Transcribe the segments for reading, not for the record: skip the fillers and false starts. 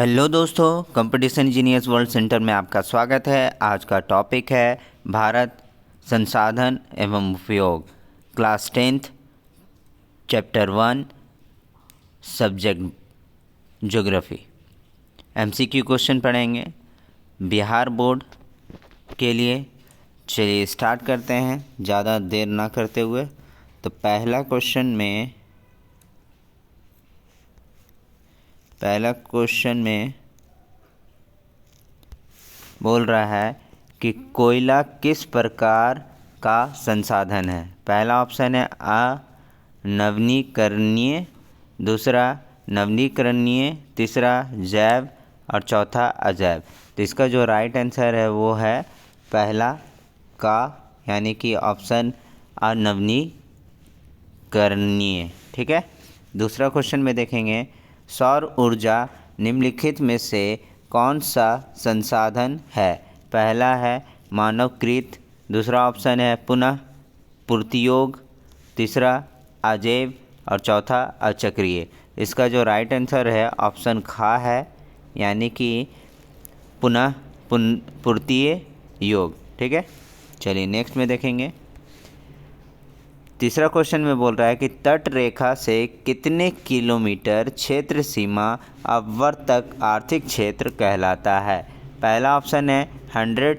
Hello दोस्तों, competition engineers world centre में आपका स्वागत है। आज का टॉपिक है भारत संसाधन एवं उपयोग, class 10th chapter 1 subject geography. MCQ question पढ़ेंगे बिहार बोर्ड के लिए। चलिए स्टार्ट करते हैं ज़्यादा देर ना करते हुए। तो पहला क्वेश्चन में बोल रहा है कि कोयला किस प्रकार का संसाधन है। पहला ऑप्शन है नवीकरणीय, दूसरा नवीकरणीय, तीसरा जैव और चौथा अजैव। तो इसका जो राइट आंसर है वो है पहला का, यानी कि ऑप्शन नवीकरणीय। ठीक है। दूसरा क्वेश्चन में देखेंगे सौर ऊर्जा निम्नलिखित में से कौन सा संसाधन है। पहला है मानवकृत, दूसरा ऑप्शन है पुनः पूर्तियोग, तीसरा अजैव और चौथा अचक्रीय। इसका जो राइट आंसर है ऑप्शन खा है, यानी कि पुनः पूर्तीय योग। ठीक है। चलिए नेक्स्ट में देखेंगे। तीसरा क्वेश्चन में बोल रहा है कि तट रेखा से कितने किलोमीटर क्षेत्र सीमा अपवर्तक आर्थिक क्षेत्र कहलाता है। पहला ऑप्शन है 100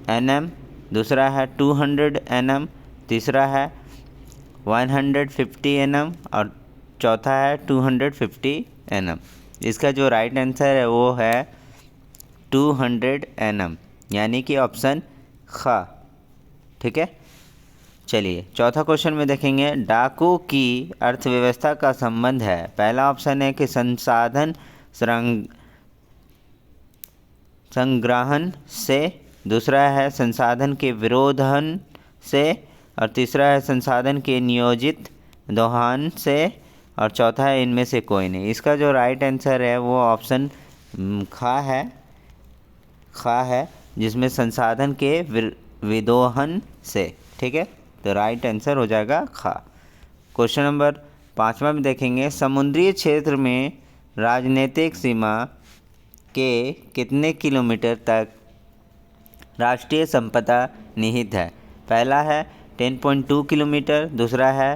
nm, दूसरा है 200 nm, तीसरा है 150 nm और चौथा है 250 nm। इसका जो राइट आंसर है वो है 200 nm, यानी कि ऑप्शन ख। ठीक है। चलिए चौथा क्वेश्चन में देखेंगे डाकू की अर्थव्यवस्था का संबंध है। पहला ऑप्शन है कि संसाधन संग्रहण से, दूसरा है संसाधन के विरोधन से और तीसरा है संसाधन के नियोजित दोहन से और चौथा है इनमें से कोई नहीं। इसका जो राइट आंसर है वो ऑप्शन खा है, जिसमें संसाधन के विदोहन से। ठीक है। तो राइट आंसर हो जाएगा खा। क्वेश्चन नंबर 5 में देखेंगे समुद्री क्षेत्र में राजनीतिक सीमा के कितने किलोमीटर तक राष्ट्रीय संपदा निहित है। पहला है 10.2 किलोमीटर, दूसरा है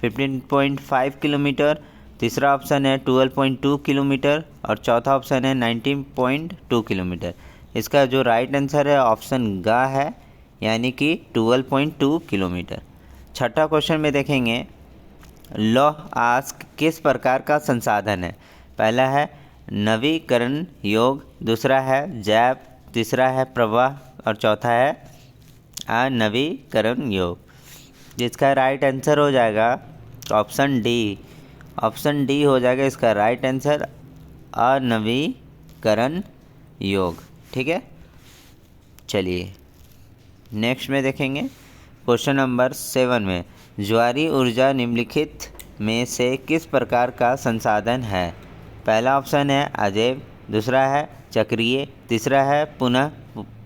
15.5 किलोमीटर, तीसरा ऑप्शन है 12.2 किलोमीटर और चौथा ऑप्शन है 19.2 किलोमीटर। इसका जो राइट आंसर है ऑप्शन ग है, यानी कि 12.2 किलोमीटर। छठा क्वेश्चन में देखेंगे लौह आस्क किस प्रकार का संसाधन है। पहला है नवीकरण योग, दूसरा है जैव, तीसरा है प्रवाह और चौथा है अनवीकरण योग। जिसका राइट आंसर हो जाएगा ऑप्शन डी हो जाएगा इसका राइट आंसर, अनवीकरण योग। ठीक है। चलिए नेक्स्ट में देखेंगे क्वेश्चन नंबर 7 में ज्वारीय ऊर्जा निम्नलिखित में से किस प्रकार का संसाधन है। पहला ऑप्शन है अजैव, दूसरा है चक्रीय, तीसरा है पुनः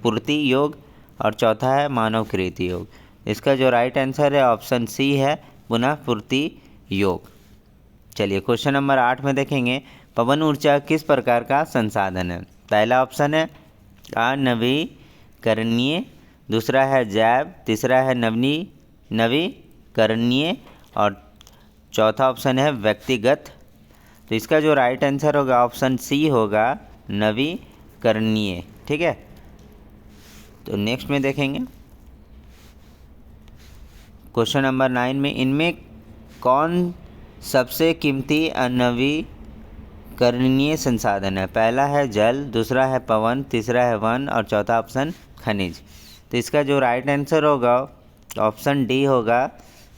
पूर्ति योग और चौथा है मानवकृत योग। इसका जो राइट आंसर है ऑप्शन सी है, पुनः पूर्ति योग। चलिए क्वेश्चन नंबर 8 में देखेंगे पवन ऊर्जा किस प्रकार का संसाधन है। पहला ऑप्शन है अनवीकरणीय, दूसरा है जैव, तीसरा है नवीकरणीय और चौथा ऑप्शन है व्यक्तिगत। तो इसका जो राइट आंसर होगा ऑप्शन सी होगा, नवीकरणीय। ठीक है। तो नेक्स्ट में देखेंगे क्वेश्चन नंबर 9 में इनमें कौन सबसे कीमती अनवीकरणीय संसाधन है। पहला है जल, दूसरा है पवन, तीसरा है वन और चौथा ऑप्शन खनिज। तो इसका जो राइट आंसर होगा ऑप्शन डी होगा,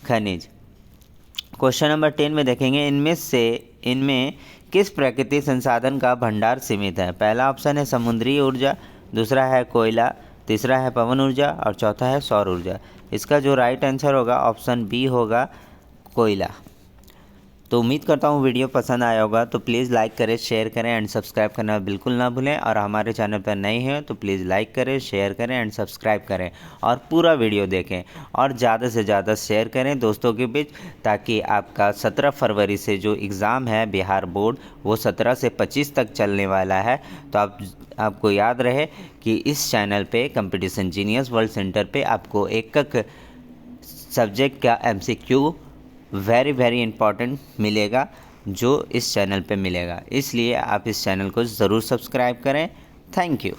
खनिज। क्वेश्चन नंबर 10 में देखेंगे इनमें किस प्राकृतिक संसाधन का भंडार सीमित है। पहला ऑप्शन है समुद्री ऊर्जा, दूसरा है कोयला, तीसरा है पवन ऊर्जा और चौथा है सौर ऊर्जा। इसका जो राइट आंसर होगा ऑप्शन बी होगा, कोयला। तो उम्मीद करता हूँ वीडियो पसंद आया होगा, तो प्लीज़ लाइक करें, शेयर करें एंड सब्सक्राइब करना बिल्कुल ना भूलें। और हमारे चैनल पर नए हैं तो प्लीज़ लाइक करें, शेयर करें एंड सब्सक्राइब करें और पूरा वीडियो देखें और ज़्यादा से ज़्यादा शेयर करें दोस्तों के बीच, ताकि आपका 17 फरवरी से जो एग्ज़ाम है बिहार बोर्ड, वो 17 से 25 तक चलने वाला है। तो आपको याद रहे कि इस चैनल पे कंपटीशन जीनियस वर्ल्ड सेंटर पे आपको एक सब्जेक्ट का MCQ वेरी इंपॉर्टेंट मिलेगा, जो इस चैनल पे मिलेगा। इसलिए आप इस चैनल को ज़रूर सब्सक्राइब करें। Thank you.